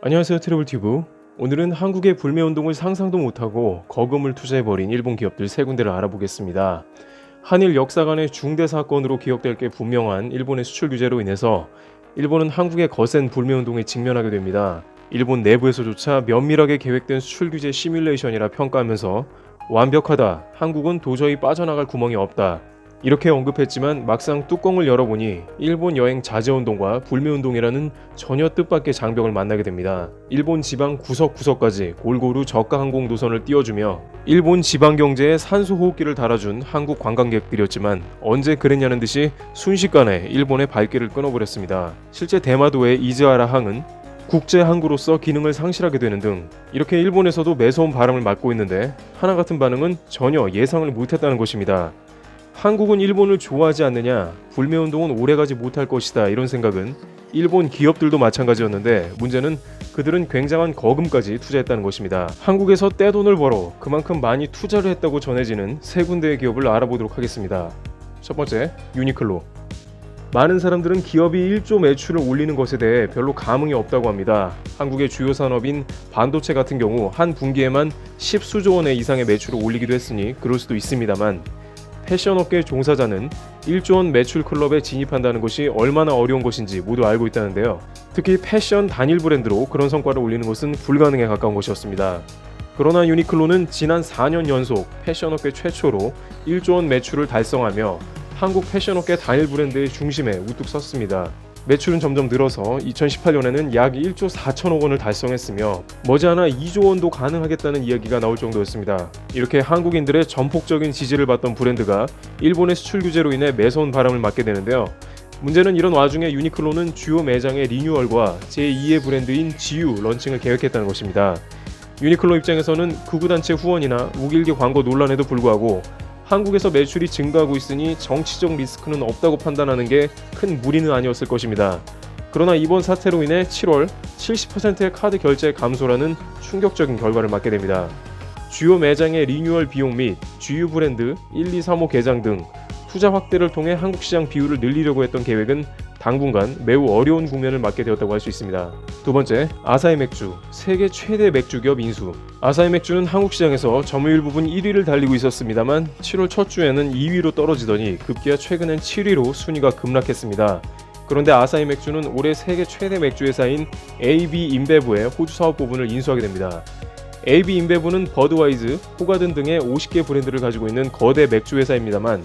안녕하세요, 트래블튜브. 오늘은 한국의 불매운동을 상상도 못하고 거금을 투자해버린 일본 기업들 세 군데를 알아보겠습니다. 한일 역사 간의 중대 사건으로 기억될 게 분명한 일본의 수출 규제로 인해서 일본은 한국의 거센 불매운동에 직면하게 됩니다. 일본 내부에서조차 면밀하게 계획된 수출 규제 시뮬레이션이라 평가하면서 완벽하다, 한국은 도저히 빠져나갈 구멍이 없다, 이렇게 언급했지만 막상 뚜껑을 열어보니 일본 여행 자제운동과 불매운동이라는 전혀 뜻밖의 장벽을 만나게 됩니다. 일본 지방 구석구석까지 골고루 저가 항공 노선을 띄워주며 일본 지방 경제에 산소 호흡기를 달아준 한국 관광객들이었지만 언제 그랬냐는 듯이 순식간에 일본의 발길을 끊어버렸습니다. 실제 대마도의 이즈하라 항은 국제 항구로서 기능을 상실하게 되는 등 이렇게 일본에서도 매서운 바람을 맞고 있는데 하나 같은 반응은 전혀 예상을 못했다는 것입니다. 한국은 일본을 좋아하지 않느냐, 불매운동은 오래가지 못할 것이다, 이런 생각은 일본 기업들도 마찬가지였는데 문제는 그들은 굉장한 거금까지 투자했다는 것입니다. 한국에서 떼돈을 벌어 그만큼 많이 투자를 했다고 전해지는 세 군데의 기업을 알아보도록 하겠습니다. 첫 번째, 유니클로. 많은 사람들은 기업이 1조 매출을 올리는 것에 대해 별로 감흥이 없다고 합니다. 한국의 주요 산업인 반도체 같은 경우 한 분기에만 10수조 원의 이상의 매출을 올리기도 했으니 그럴 수도 있습니다만 패션업계 종사자는 1조 원 매출 클럽에 진입한다는 것이 얼마나 어려운 것인지 모두 알고 있다는데요. 특히 패션 단일 브랜드로 그런 성과를 올리는 것은 불가능에 가까운 것이었습니다. 그러나 유니클로는 지난 4년 연속 패션업계 최초로 1조 원 매출을 달성하며 한국 패션업계 단일 브랜드의 중심에 우뚝 섰습니다. 매출은 점점 늘어서 2018년에는 약 1조 4천억 원을 달성했으며 머지않아 2조 원도 가능하겠다는 이야기가 나올 정도였습니다. 이렇게 한국인들의 전폭적인 지지를 받던 브랜드가 일본의 수출 규제로 인해 매서운 바람을 맞게 되는데요. 문제는 이런 와중에 유니클로는 주요 매장의 리뉴얼과 제2의 브랜드인 지유 런칭을 계획했다는 것입니다. 유니클로 입장에서는 극우단체 후원이나 우길기 광고 논란에도 불구하고 한국에서 매출이 증가하고 있으니 정치적 리스크는 없다고 판단하는 게 큰 무리는 아니었을 것입니다. 그러나 이번 사태로 인해 7월 70%의 카드 결제 감소라는 충격적인 결과를 맞게 됩니다. 주요 매장의 리뉴얼 비용 및 주유 브랜드 1, 2, 3호 개장 등 투자 확대를 통해 한국 시장 비율을 늘리려고 했던 계획은 당분간 매우 어려운 국면을 맞게 되었다고 할 수 있습니다. 두 번째, 아사히 맥주, 세계 최대 맥주기업 인수. 아사히 맥주는 한국 시장에서 점유율 부분 1위를 달리고 있었습니다만 7월 첫 주에는 2위로 떨어지더니 급기야 최근엔 7위로 순위가 급락했습니다. 그런데 아사히 맥주는 올해 세계 최대 맥주 회사인 AB 인베브의 호주 사업 부분을 인수하게 됩니다. AB 인베브는 버드와이즈, 호가든 등의 50개 브랜드를 가지고 있는 거대 맥주 회사입니다만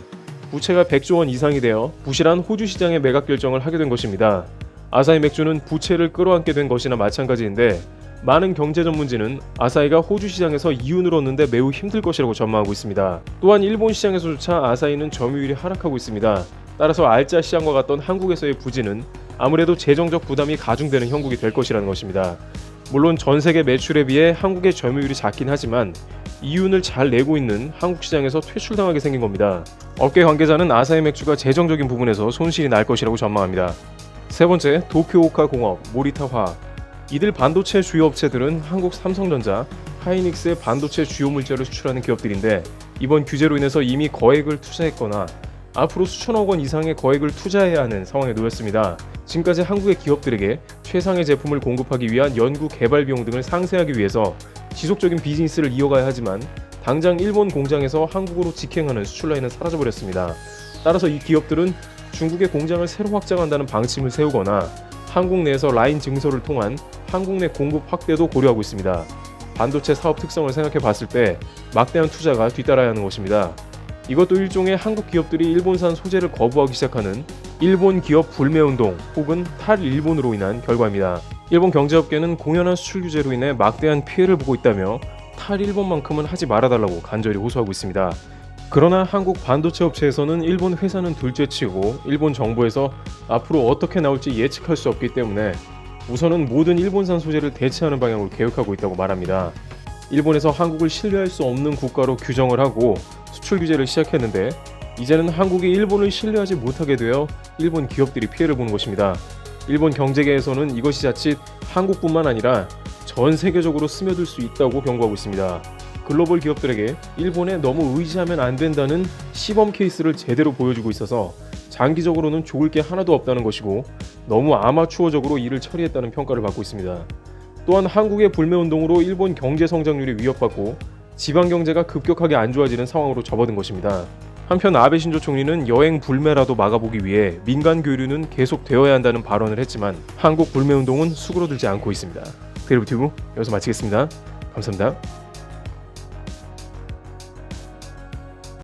부채가 100조 원 이상이 되어 부실한 호주 시장의 매각 결정을 하게 된 것입니다. 아사히 맥주는 부채를 끌어안게 된 것이나 마찬가지인데 많은 경제 전문지는 아사히가 호주 시장에서 이윤을 얻는데 매우 힘들 것이라고 전망하고 있습니다. 또한 일본 시장에서조차 아사히는 점유율이 하락하고 있습니다. 따라서 알짜 시장과 같던 한국에서의 부진은 아무래도 재정적 부담이 가중되는 형국이 될 것이라는 것입니다. 물론 전 세계 매출에 비해 한국의 점유율이 작긴 하지만 이윤을 잘 내고 있는 한국 시장에서 퇴출당하게 생긴 겁니다. 업계 관계자는 아사히 맥주가 재정적인 부분에서 손실이 날 것이라고 전망합니다. 세 번째, 도쿄오카 공업, 모리타 화학. 이들 반도체 주요 업체들은 한국 삼성전자, 하이닉스의 반도체 주요 물자를 수출하는 기업들인데 이번 규제로 인해서 이미 거액을 투자했거나 앞으로 수천억 원 이상의 거액을 투자해야 하는 상황에 놓였습니다. 지금까지 한국의 기업들에게 최상의 제품을 공급하기 위한 연구 개발 비용 등을 상쇄하기 위해서 지속적인 비즈니스를 이어가야 하지만 당장 일본 공장에서 한국으로 직행하는 수출 라인은 사라져버렸습니다. 따라서 이 기업들은 중국의 공장을 새로 확장한다는 방침을 세우거나 한국 내에서 라인 증설을 통한 한국 내 공급 확대도 고려하고 있습니다. 반도체 사업 특성을 생각해 봤을 때 막대한 투자가 뒤따라야 하는 것입니다. 이것도 일종의 한국 기업들이 일본산 소재를 거부하기 시작하는 일본 기업 불매운동 혹은 탈일본으로 인한 결과입니다. 일본 경제업계는 공연한 수출 규제로 인해 막대한 피해를 보고 있다며 탈일본만큼은 하지 말아달라고 간절히 호소하고 있습니다. 그러나 한국 반도체 업체에서는 일본 회사는 둘째치고 일본 정부에서 앞으로 어떻게 나올지 예측할 수 없기 때문에 우선은 모든 일본산 소재를 대체하는 방향으로 계획하고 있다고 말합니다. 일본에서 한국을 신뢰할 수 없는 국가로 규정을 하고 수출 규제를 시작했는데 이제는 한국이 일본을 신뢰하지 못하게 되어 일본 기업들이 피해를 보는 것입니다. 일본 경제계에서는 이것이 자칫 한국뿐만 아니라 전 세계적으로 스며들 수 있다고 경고하고 있습니다. 글로벌 기업들에게 일본에 너무 의지하면 안 된다는 시범 케이스를 제대로 보여주고 있어서 장기적으로는 좋을 게 하나도 없다는 것이고 너무 아마추어적으로 일을 처리했다는 평가를 받고 있습니다. 또한 한국의 불매운동으로 일본 경제 성장률이 위협받고 지방 경제가 급격하게 안 좋아지는 상황으로 접어든 것입니다. 한편 아베 신조 총리는 여행 불매라도 막아보기 위해 민간 교류는 계속되어야 한다는 발언을 했지만 한국 불매운동은 수그러들지 않고 있습니다. 드리브튜브 여기서 마치겠습니다. 감사합니다.